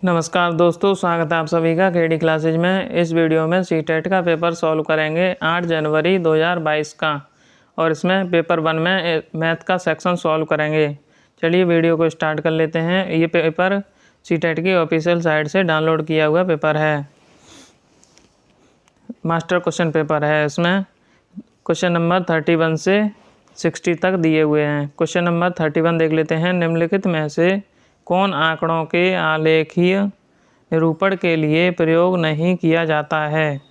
नमस्कार दोस्तों, स्वागत है आप सभी का केडी क्लासेज में। इस वीडियो में सीटेट का पेपर सॉल्व करेंगे 8 जनवरी 2022 का, और इसमें पेपर 1 में मैथ का सेक्शन सॉल्व करेंगे। चलिए वीडियो को स्टार्ट कर लेते हैं। ये पेपर सीटेट की ऑफिशियल साइट से डाउनलोड किया हुआ पेपर है, मास्टर क्वेश्चन पेपर है। इसमें क्वेश्चन नंबर 31 से 60 तक दिए हुए हैं। क्वेश्चन नंबर 31 देख लेते हैं। निम्नलिखित में से कौन आंकड़ों के आलेखीय निरूपण के लिए प्रयोग नहीं किया जाता है?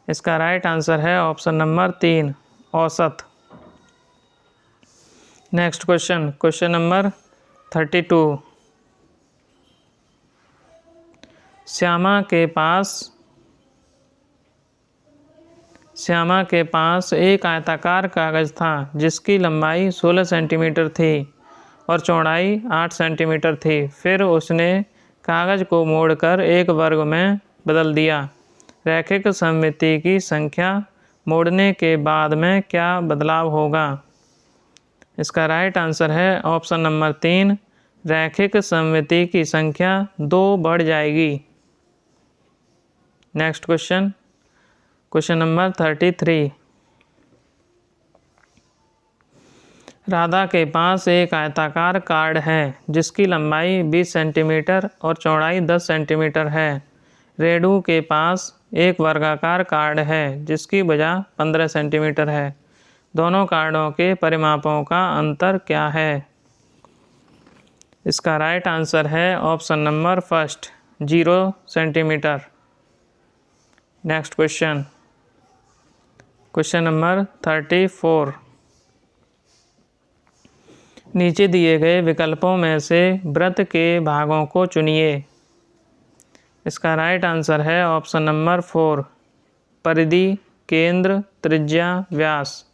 इसका राइट आंसर है ऑप्शन नंबर 3, औसत। Next question number 32। श्यामा के पास एक आयताकार कागज था जिसकी लंबाई 16 सेंटीमीटर थी और चौड़ाई 8 सेंटीमीटर थी। फिर उसने कागज को मोड़कर एक वर्ग में बदल दिया। रैखिक सममिति की संख्या मोड़ने के बाद में क्या बदलाव होगा? इसका राइट आंसर है ऑप्शन नंबर 3, रैखिक सममिति की संख्या 2 बढ़ जाएगी। Next question number 33। राधा के पास एक आयताकार कार्ड है जिसकी लंबाई 20 सेंटीमीटर और चौड़ाई 10 सेंटीमीटर है। रेणु के पास एक वर्गाकार कार्ड है जिसकी भुजा 15 सेंटीमीटर है। दोनों कार्डों के परिमापों का अंतर क्या है? इसका राइट आंसर है option number first, 0 centimetre. Next question number 34। नीचे दिए गए विकल्पों में से वृत्त के भागों को चुनिए। इसका राइट आंसर है ऑप्शन नंबर 4, परिधि, केंद्र, त्रिज्या, व्यास।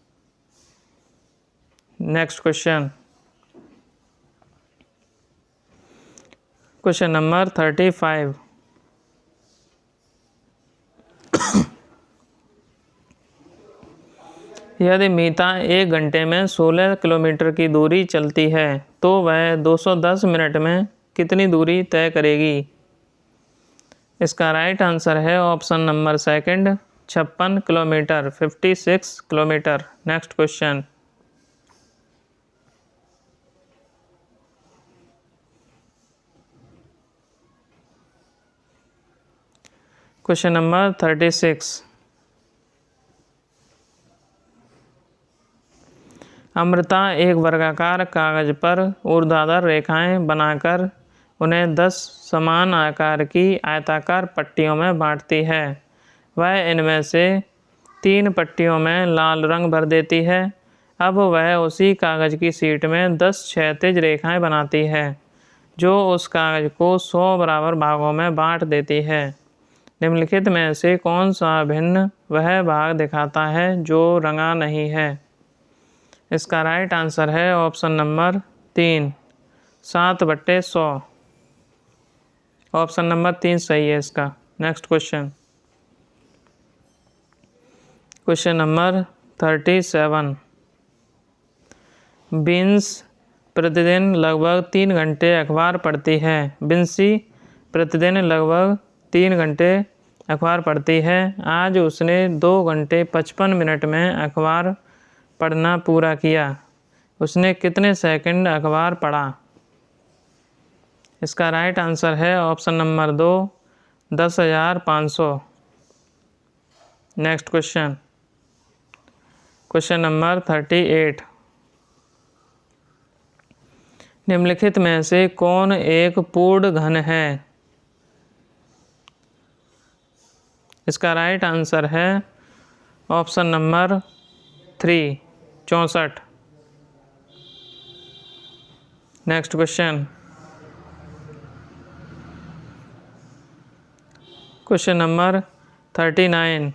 Next question number 35। यदि मीता 1 घंटे में 16 किलोमीटर की दूरी चलती है तो वह 210 मिनट में कितनी दूरी तय करेगी? इसका राइट आंसर है option number second, 56 kilometre, 56 kilometre. Next question number 36। Amrita एक वर्गाकार कागज पर ऊर्ध्वाधर रेखाएं बनाकर उन्हें 10 समान आकार की आयताकार पट्टियों में बांटती है। वह इनमें से 3 पट्टियों में लाल रंग भर देती है। अब वह उसी कागज की शीट में 10 क्षैतिज रेखाएं बनाती है जो उस कागज को 100 बराबर भागों में बांट देती है। निम्नलिखित में से कौन सा भिन्न वह भाग दिखाता है जो रंगा नहीं है? इसका राइट आंसर है ऑप्शन नंबर 3, 7/100। ऑप्शन नंबर 3 सही है इसका। Next question number 37। बिंस प्रतिदिन लगभग 3 घंटे अखबार पढ़ती है। बिंसी प्रतिदिन लगभग 3 घंटे अखबार पढ़ती है। आज उसने 2 घंटे 55 मिनट में अखबार पढ़ना पूरा किया। उसने कितने सेकंड अखबार पढ़ा? इसका राइट आंसर है option number 2, 10,500। Next question number 38। निम्नलिखित में से कौन एक पूर्ण घन है? इसका राइट आंसर है option number 3, 64। Next question number 39।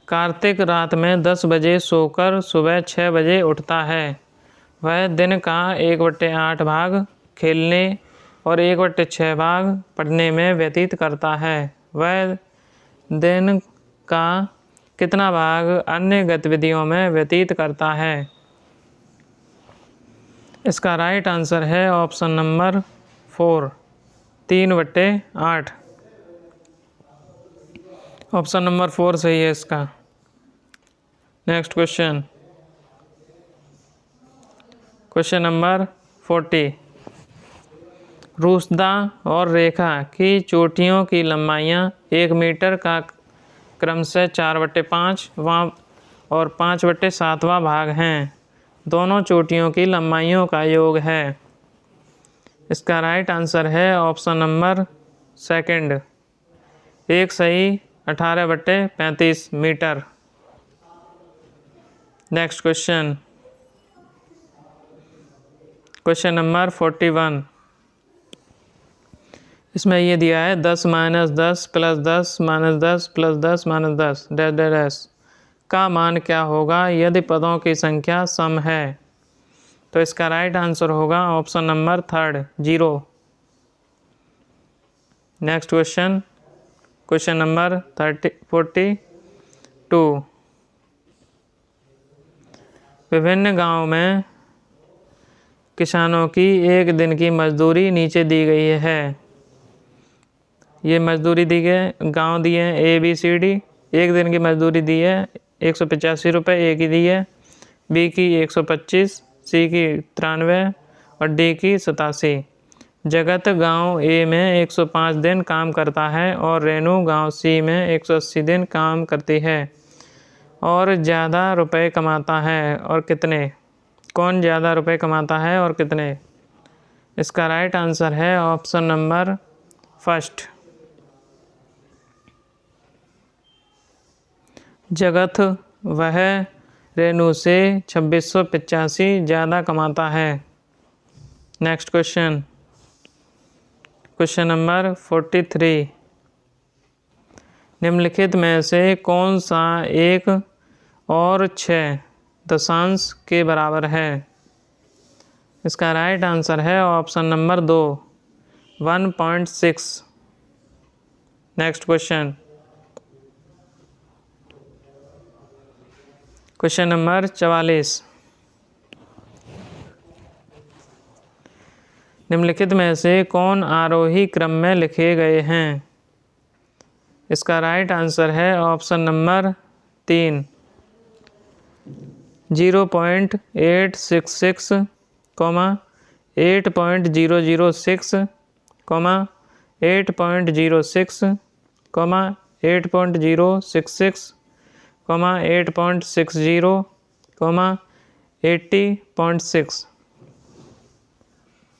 Kartik रात में 10 बजे सोकर सुबह 6 बजे उठता है। वह दिन का 1/8 भाग खेलने और 1/6 भाग पढ़ने में व्यतीत करता है। वह दिन का कितना भाग अन्य गतिविधियों में व्यतीत करता है? इसका राइट आंसर है ऑप्शन नंबर 4, 3/8। ऑप्शन नंबर 4 सही है इसका। Next question, question number 40। रूसदा और रेखा की चोटियों की लंबाइयाँ 1 मीटर का क्रमशः 4/5वां और 5/7वां भाग हैं। दोनों चोटियों की लंबाइयों का योग है। इसका राइट आंसर है ऑप्शन नंबर सेकंड, एक सही 18/35 metre. Next question, question number 41। इसमें ये दिया है 10 - 10 + 10 - 10 + 10 - 10 डैश डैश डैश का मान क्या होगा यदि पदों की संख्या सम है। तो इसका राइट आंसर होगा option number third, 0। Next question, question number 42। विभिन्न गांव में किसानों की एक दिन की मजदूरी नीचे दी गई है। ये मजदूरी दी गई, गांव दिए हैं ABCD। एक दिन की मजदूरी दी है 185 रुपये, ए की दी है, बी की 125, सी की 93 और डी की 87। जगत गांव ए में 105 दिन काम करता है और रेनू गांव सी में 180 दिन काम करती है और ज़्यादा रुपए कमाता है और कितने। कौन ज़्यादा रुपए कमाता है और कितने। इसका राइट आंसर है ऑप्शन नंबर फर्स्ट, जगत वह रेनू से 2685 ज़्यादा कमाता है। Next question, question number 43। निम्नलिखित में से कौन सा एक और 6 दशांश के बराबर है। इसका राइट आंसर है option number 2, 1.6। Next question, question number 44। निम्नलिखित में से कौन आरोही क्रम में लिखे गए हैं। इसका राइट आंसर है option number 3, 0.866, 8.006, 8.06, 8.066, 8.60, 80.6।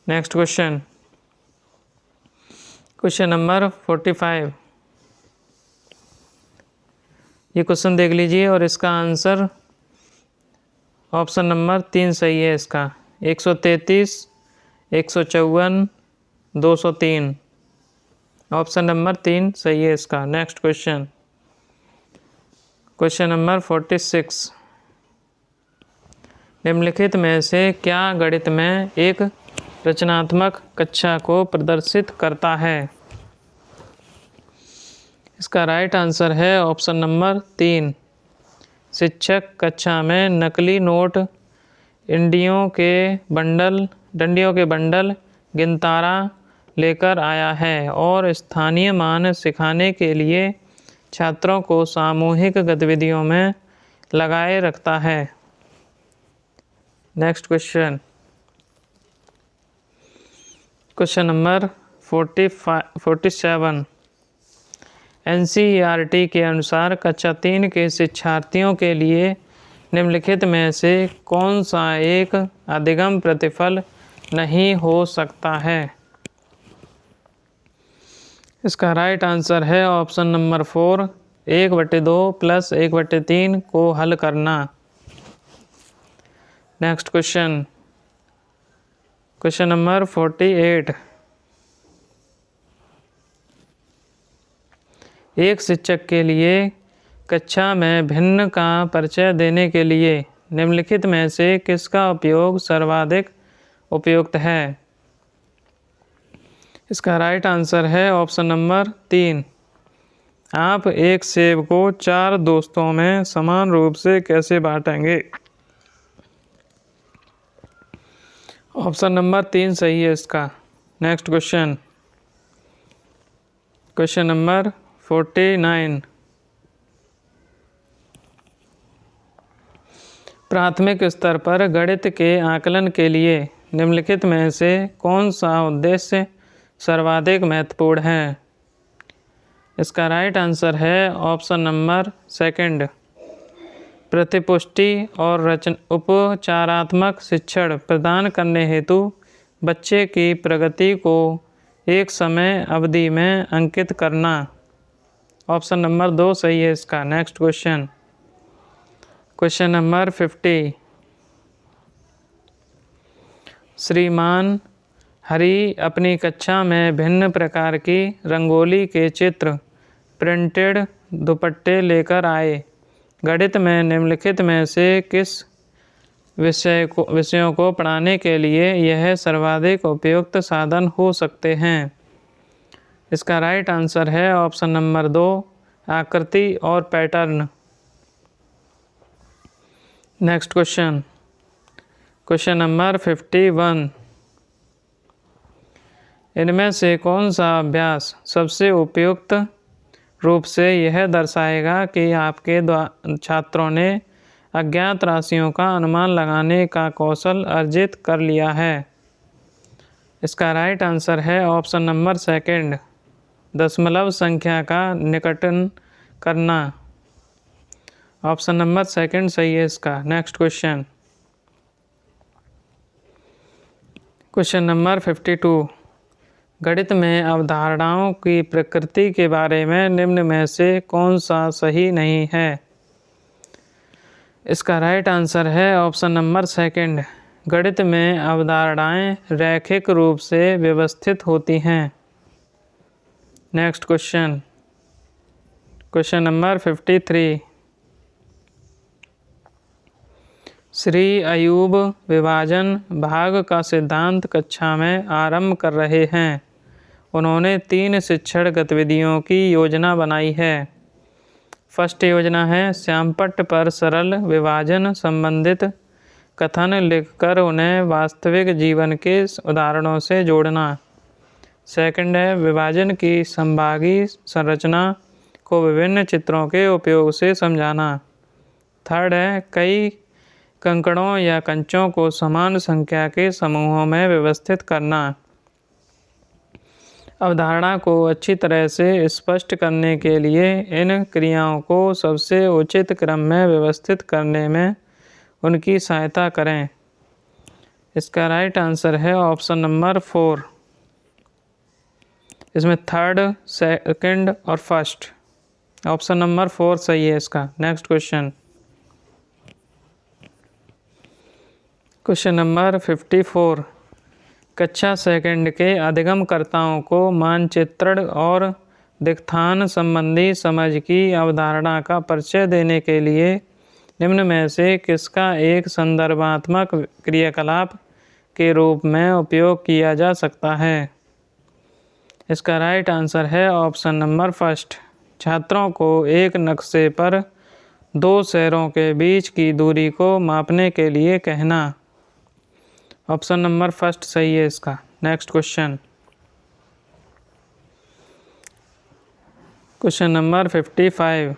Next question, question number 45। ये क्वेश्चन देख लीजिए और इसका आंसर ऑप्शन नंबर 3 सही है इसका। 133, 154, 203। ऑप्शन नंबर 3 सही है इसका। Next question, question number 46। निम्नलिखित में से क्या गणित में एक रचनात्मक कक्षा को प्रदर्शित करता है। इसका राइट आंसर है ऑप्शन नंबर 3, शिक्षक कक्षा में नकली नोट, डंडियों के बंडल गिनतारा लेकर आया है और स्थानीय मान सिखाने के लिए छात्रों को सामूहिक गतिविधियों में लगाए रखता है। Next question, question number 47। NCERT के अनुसार कक्षा 3 के शिक्षार्थियों के लिए निम्नलिखित में से कौन सा एक अधिगम प्रतिफल नहीं हो सकता है। इसका राइट आंसर है ऑप्शन नंबर 4, 1/2 + 1/3 को हल करना। Next question, question number 48। एक शिक्षक के लिए कक्षा में भिन्न का परिचय देने के लिए निम्नलिखित में से किसका उपयोग सर्वाधिक उपयुक्त है। इसका राइट आंसर है ऑप्शन नंबर 3, आप एक सेब को 4 दोस्तों में समान रूप से कैसे बांटेंगे। ऑप्शन नंबर 3 सही है इसका। Next question, question number 49। प्राथमिक स्तर पर गणित के आकलन के लिए निम्नलिखित में से कौन सा उद्देश्य सर्वाधिक महत्वपूर्ण है? इसका राइट आंसर है ऑप्शन नंबर सेकंड, प्रतिपुष्टि और उपचारात्मक शिक्षण प्रदान करने हेतु बच्चे की प्रगति को एक समय अवधि में अंकित करना। ऑप्शन नंबर 2 सही है इसका। Next question, question number 50। श्रीमान हरि अपनी कक्षा में भिन्न प्रकार की रंगोली के चित्र प्रिंटेड दुपट्टे लेकर आए। गणित में निम्नलिखित में से किस विषयों को पढ़ाने के लिए यह सर्वाधिक उपयुक्त साधन हो सकते हैं? इसका राइट आंसर है ऑप्शन नंबर 2, आकृति और pattern. Next question, question number 51। इनमें से कौन सा अभ्यास सबसे उपयुक्त रूप से यह दर्शाएगा कि आपके छात्रों ने अज्ञात राशियों का अनुमान लगाने का कौशल अर्जित कर लिया है? इसका राइट आंसर है ऑप्शन नंबर सेकंड, दशमलव संख्या का निकटन करना। ऑप्शन नंबर सेकंड सही है इसका। Next question, question number 52। गणित में अवधारणाओं की प्रकृति के बारे में निम्न में से कौन सा सही नहीं है? इसका राइट आंसर है ऑप्शन नंबर सेकंड, गणित में अवधारणाएं रैखिक रूप से व्यवस्थित होती हैं। Next question, question number 53। Shri Ayub विभाजन भाग का सिद्धांत कक्षा में आरंभ कर रहे हैं। उन्होंने 3 शिक्षण गतिविधियों की योजना बनाई है। फर्स्ट योजना है श्यामपट्ट पर सरल विभाजन संबंधित कथन लिखकर उन्हें वास्तविक जीवन के उदाहरणों से जोड़ना। सेकंड है विभाजन की संभागी संरचना को विभिन्न चित्रों के उपयोग से समझाना। थर्ड है कई कंकड़ों या कंचों को समान संख्या के समूहों में व्यवस्थित करना। अवधारणा को अच्छी तरह से स्पष्ट करने के लिए इन क्रियाओं को सबसे उचित क्रम में व्यवस्थित करने में उनकी सहायता करें। इसका राइट आंसर है ऑप्शन नंबर 4। इसमें थर्ड, सेकंड और फर्स्ट। ऑप्शन नंबर 4 सही है इसका। Next question, question number 54। कक्षा सेकंड के अधिगमकर्ताओं को मानचित्रण और दिक्स्थान संबंधी समझ की अवधारणा का परिचय देने के लिए निम्न में से किसका एक संदर्भात्मक क्रियाकलाप के रूप में उपयोग किया जा सकता है? इसका राइट आंसर है ऑप्शन नंबर फर्स्ट, छात्रों को एक नक्शे पर 2 शहरों के बीच की दूरी को मापने के लिए कहना। ऑप्शन नंबर फर्स्ट सही है इसका। Next question, question number 55।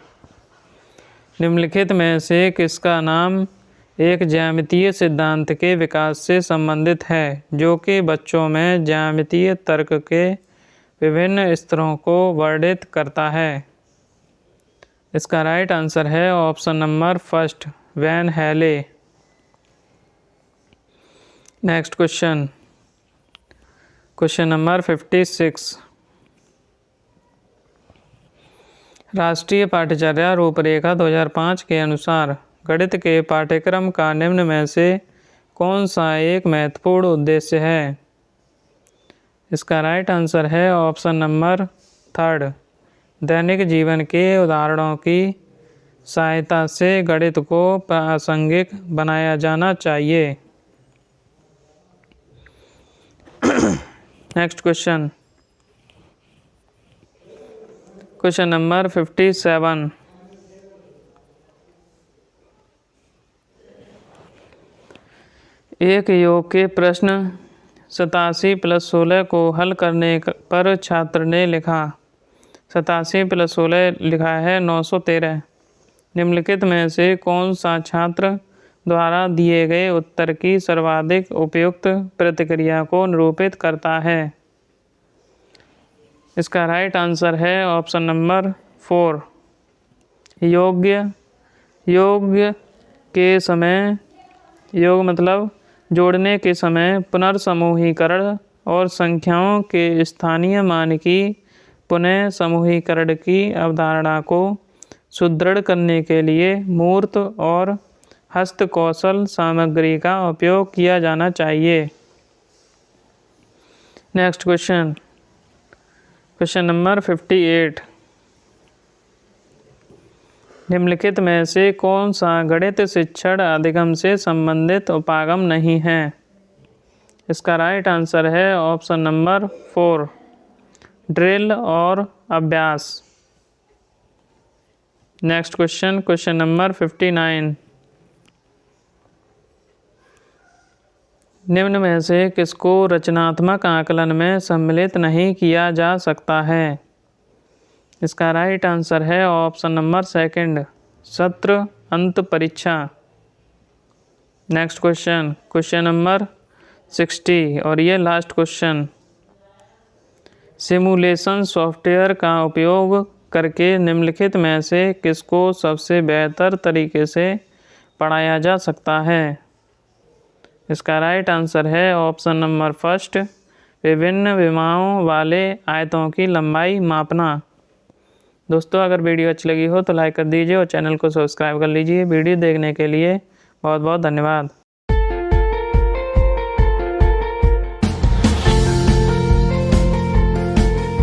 निम्नलिखित में से किसका नाम एक ज्यामितीय सिद्धांत के विकास से संबंधित है जो कि बच्चों में ज्यामितीय तर्क के विभिन्न स्तरों को वर्णित करता है? इसका राइट आंसर है ऑप्शन नंबर फर्स्ट, वैन हेले। Next question, question number 56। राष्ट्रीय पाठ्यचर्या रूपरेखा 2005 के अनुसार गणित के पाठ्यक्रम का निम्न में से कौन सा एक महत्वपूर्ण उद्देश्य है? इसका राइट आंसर है ऑप्शन नंबर थर्ड, दैनिक जीवन के उदाहरणों की सहायता से गणित को प्रासंगिक बनाया जाना चाहिए। Next question, question number 57। एक योग के प्रश्न 87 + 16 को हल करने पर छात्र ने लिखा। 87 + 16 लिखा है 913। निम्नलिखित में से कौन सा छात्र द्वारा दिए गए उत्तर की सर्वाधिक उपयुक्त प्रतिक्रिया को निरूपित करता है? इसका राइट आंसर है ऑप्शन नंबर 4, योग्य के समय, योग मतलब जोड़ने के समय पुनर्समूहीकरण और संख्याओं के स्थानीय मान की पुनः समूहीकरण की अवधारणा को सुदृढ़ करने के लिए मूर्त और हस्तकौशल सामग्री का उपयोग किया जाना चाहिए। Next question number 58। निम्नलिखित में से कौन सा गणित शिक्षण अधिगम से संबंधित उपागम नहीं है? इसका राइट आंसर है ऑप्शन नंबर 4, ड्रिल और अभ्यास। Next question number 59। निम्न में से किसको रचनात्मक आकलन में सम्मिलित नहीं किया जा सकता है? इसका राइट आंसर है ऑप्शन नंबर 2, सत्र अंत परीक्षा। नेक्स्ट क्वेश्चन नंबर 60 और ये लास्ट क्वेश्चन। सिमुलेशन सॉफ्टवेयर का उपयोग करके निम्नलिखित में से किसको सबसे बेहतर तरीके से पढ़ाया जा सकता है? इसका राइट आंसर है ऑप्शन नंबर 1, विभिन्न विमाओं वाले आयतों की लंबाई मापना। दोस्तों, अगर वीडियो अच्छी लगी हो तो लाइक कर दीजिए और चैनल को सब्सक्राइब कर लीजिए। वीडियो देखने के लिए बहुत बहुत धन्यवाद।